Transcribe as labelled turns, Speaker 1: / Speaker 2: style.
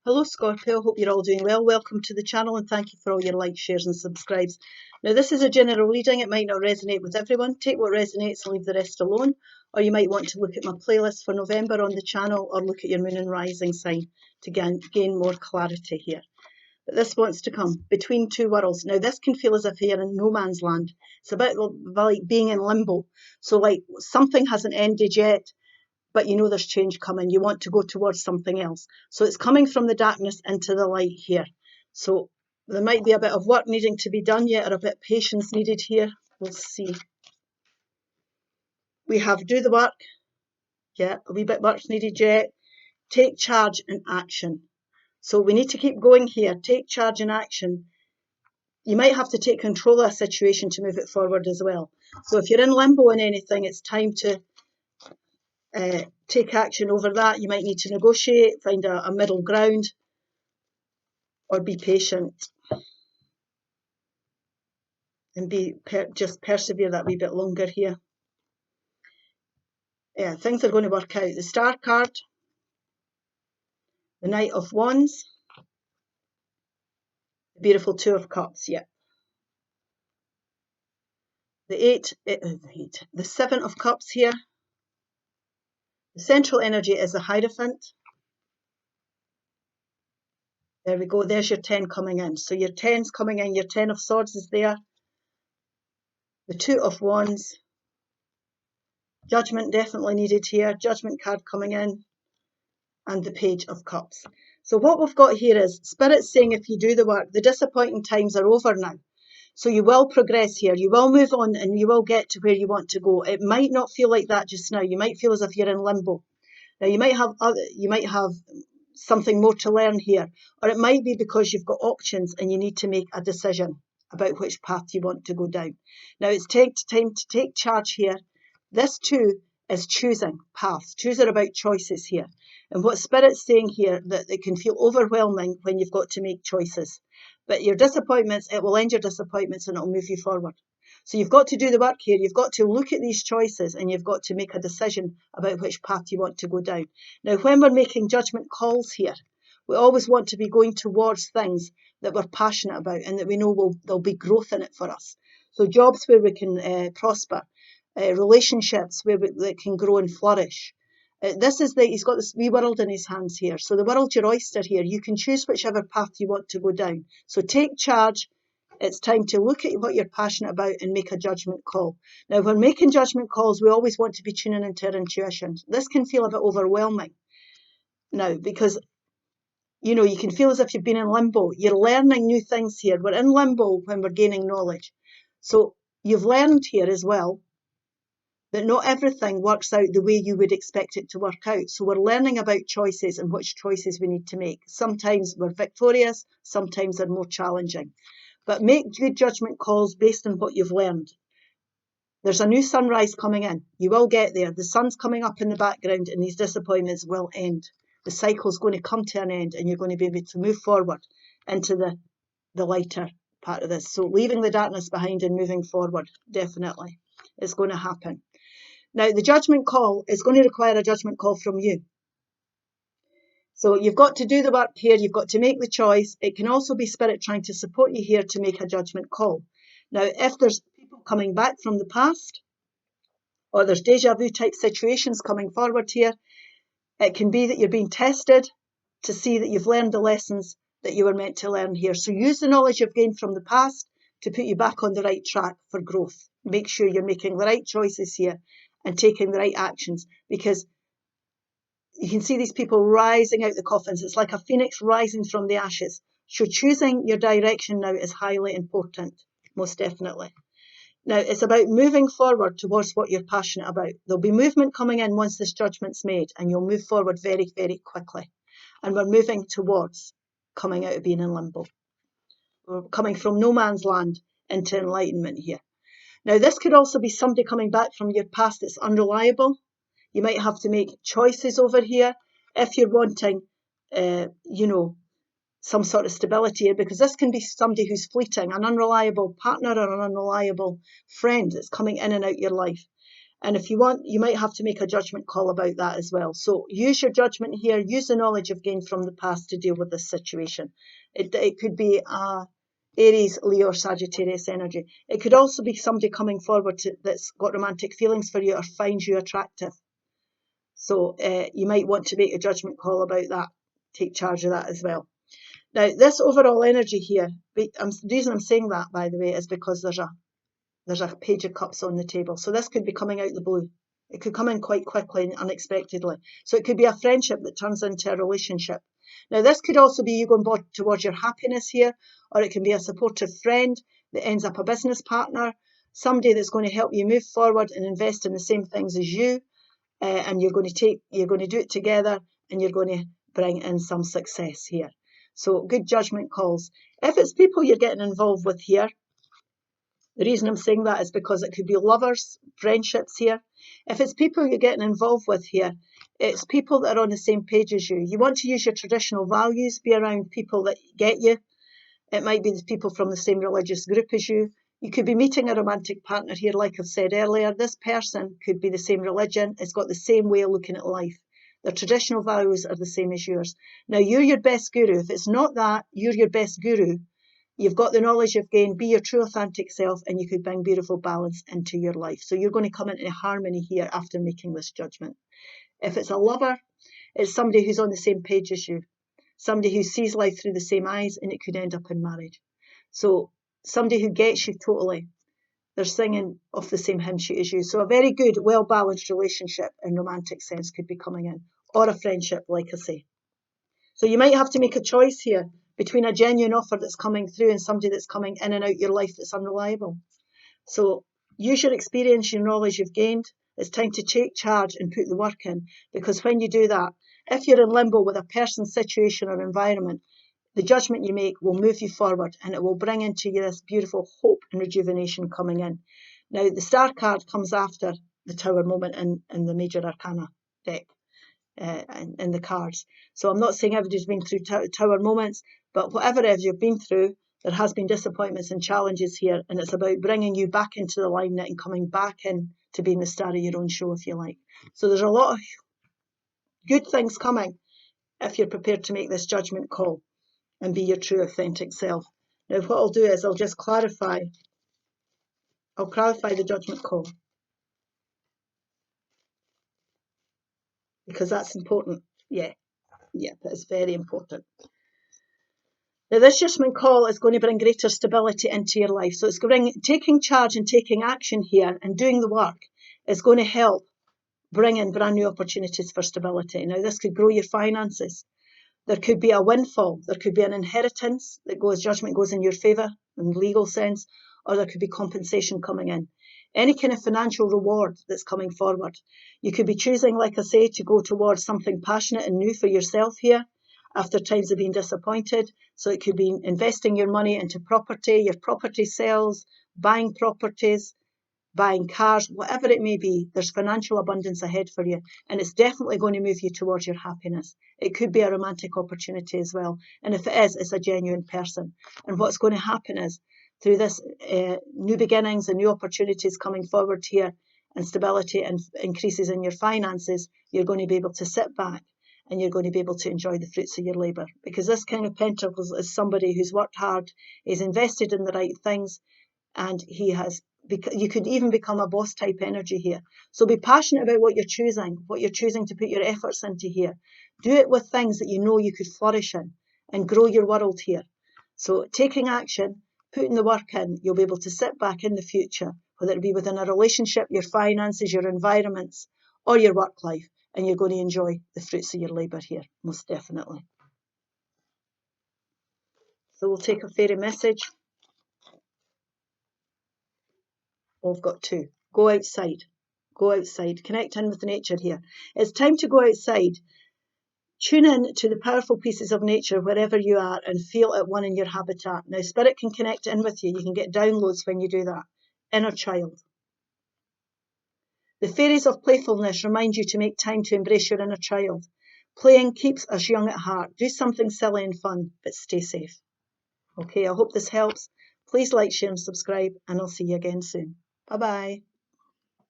Speaker 1: Hello Scorpio, hope you're all doing well. Welcome to the channel and thank you for all your likes, shares and subscribes. Now this is a general reading, it might not resonate with everyone. Take what resonates and leave the rest alone. Or you might want to look at my playlist for November on the channel or look at your moon and rising sign to gain more clarity here. But this wants to come between two worlds. Now this can feel as if you're in no man's land. It's a bit like being in limbo. So like something hasn't ended yet, but you know there's change coming. You want to go towards something else. So it's coming from the darkness into the light here. So there might be a bit of work needing to be done yet, or a bit of patience needed here. We'll see. We have do the work. Yeah, a wee bit work's needed yet. Take charge and action. So we need to keep going here. Take charge and action. You might have to take control of a situation to move it forward as well. So if you're in limbo in anything, it's time to take action over that. You might need to negotiate, find a middle ground, or be patient and just persevere that wee bit longer here. Yeah, things are going to work out. The Star card, the Knight of Wands, the beautiful Two of Cups, yeah. The Seven of Cups here. The central energy is the Hierophant. There we go, there's your 10 coming in. So your 10's coming in, your 10 of Swords is there. The Two of Wands. Judgment definitely needed here. Judgment card coming in. And the Page of Cups. So what we've got here is Spirit saying if you do the work, the disappointing times are over now. So you will progress here. You will move on and you will get to where you want to go. It might not feel like that just now. You might feel as if you're in limbo. Now you might have something more to learn here, or it might be because you've got options and you need to make a decision about which path you want to go down. Now it's time to take charge here. This too is choosing paths. Choose are about choices here. And what Spirit's saying here, that it can feel overwhelming when you've got to make choices. But your disappointments, it will end your disappointments and it'll move you forward. So you've got to do the work here. You've got to look at these choices and you've got to make a decision about which path you want to go down. Now, when we're making judgment calls here, we always want to be going towards things that we're passionate about and that we know there'll be growth in it for us. So jobs where we can prosper, relationships where that can grow and flourish. He's got this wee world in his hands here. So the world's your oyster here. You can choose whichever path you want to go down. So take charge. It's time to look at what you're passionate about and make a judgment call. Now, when making judgment calls, we always want to be tuning into our intuition. This can feel a bit overwhelming now because, you know, you can feel as if you've been in limbo. You're learning new things here. We're in limbo when we're gaining knowledge. So you've learned here as well that not everything works out the way you would expect it to work out. So we're learning about choices and which choices we need to make. Sometimes we're victorious, sometimes they're more challenging. But make good judgment calls based on what you've learned. There's a new sunrise coming in. You will get there. The sun's coming up in the background and these disappointments will end. The cycle's going to come to an end and you're going to be able to move forward into the lighter part of this. So leaving the darkness behind and moving forward, definitely, is going to happen. Now, the judgment call is going to require a judgment call from you. So you've got to do the work here. You've got to make the choice. It can also be Spirit trying to support you here to make a judgment call. Now, if there's people coming back from the past, or there's deja vu type situations coming forward here, it can be that you're being tested to see that you've learned the lessons that you were meant to learn here. So use the knowledge you've gained from the past to put you back on the right track for growth. Make sure you're making the right choices here and taking the right actions, because you can see these people rising out the coffins. It's like a phoenix rising from the ashes. So choosing your direction now is highly important, most definitely. Now, it's about moving forward towards what you're passionate about. There'll be movement coming in once this judgment's made, and you'll move forward very, very quickly. And we're moving towards coming out of being in limbo. We're coming from no man's land into enlightenment here. Now, this could also be somebody coming back from your past that's unreliable. You might have to make choices over here if you're wanting, some sort of stability here, because this can be somebody who's fleeting, an unreliable partner or an unreliable friend that's coming in and out your life. And if you want, you might have to make a judgment call about that as well. So use your judgment here. Use the knowledge you've gained from the past to deal with this situation. It could be Aries, Leo, or Sagittarius energy. It could also be somebody coming forward that's got romantic feelings for you or finds you attractive. So you might want to make a judgment call about that. Take charge of that as well. Now, this overall energy here, the reason I'm saying that, by the way, is because there's a page of cups on the table. So this could be coming out the blue. It could come in quite quickly and unexpectedly. So it could be a friendship that turns into a relationship. Now, this could also be you going towards your happiness here, or it can be a supportive friend that ends up a business partner, somebody that's going to help you move forward and invest in the same things as you, and you're going to do it together, and you're going to bring in some success here. So good judgment calls. If it's people you're getting involved with here, the reason I'm saying that is because it could be lovers, friendships here. If it's people you're getting involved with here, it's people that are on the same page as you. You want to use your traditional values, be around people that get you. It might be the people from the same religious group as you. You could be meeting a romantic partner here, like I've said earlier. This person could be the same religion. It's got the same way of looking at life. Their traditional values are the same as yours. Now, you're your best guru. If it's not that, you're your best guru. You've got the knowledge you've gained, be your true authentic self, and you could bring beautiful balance into your life. So you're going to come into harmony here after making this judgment. If it's a lover, it's somebody who's on the same page as you, somebody who sees life through the same eyes, and it could end up in marriage. So somebody who gets you totally. They're singing off the same hymn sheet as you. So a very good, well-balanced relationship in romantic sense could be coming in, or a friendship, like I say. So you might have to make a choice here between a genuine offer that's coming through and somebody that's coming in and out your life that's unreliable. So use your experience, your knowledge you've gained. It's time to take charge and put the work in, because when you do that, if you're in limbo with a person, situation, or environment, the judgment you make will move you forward, and it will bring into you this beautiful hope and rejuvenation coming in. Now, the Star card comes after the Tower moment in the Major Arcana deck. In the cards. So I'm not saying everybody's been through tower moments, but whatever it is you've been through, there has been disappointments and challenges here, and it's about bringing you back into the alignment and coming back in to being the star of your own show, if you like. So there's a lot of good things coming if you're prepared to make this judgment call and be your true authentic self. Now, what I'll do is I'll just clarify the judgment call, because that's important. Yeah, that's very important. Now, this judgment call is going to bring greater stability into your life. So it's taking charge and taking action here and doing the work is going to help bring in brand new opportunities for stability. Now, this could grow your finances. There could be a windfall. There could be an inheritance judgment goes in your favour in legal sense, or there could be compensation coming in. Any kind of financial reward that's coming forward. You could be choosing, like I say, to go towards something passionate and new for yourself here after times of being disappointed. So it could be investing your money into property, your property sales, buying properties, buying cars, whatever it may be. There's financial abundance ahead for you, and it's definitely going to move you towards your happiness. It could be a romantic opportunity as well, and if it is, it's a genuine person. And what's going to happen is, through this new beginnings and new opportunities coming forward here, and stability and increases in your finances, you're going to be able to sit back and you're going to be able to enjoy the fruits of your labour. Because this King of Pentacles is somebody who's worked hard, he's invested in the right things, and you could even become a boss type energy here. So be passionate about what you're choosing to put your efforts into here. Do it with things that you know you could flourish in and grow your world here. So taking action, putting the work in, you'll be able to sit back in the future, whether it be within a relationship, your finances, your environments, or your work life, and you're going to enjoy the fruits of your labour here, most definitely. So we'll take a fairy message. We've got two. Go outside. Go outside. Connect in with nature here. It's time to go outside. Tune in to the powerful pieces of nature wherever you are and feel at one in your habitat. Now, Spirit can connect in with you. You can get downloads when you do that. Inner child. The fairies of playfulness remind you to make time to embrace your inner child. Playing keeps us young at heart. Do something silly and fun, but stay safe. Okay, I hope this helps. Please like, share and subscribe, and I'll see you again soon. Bye-bye.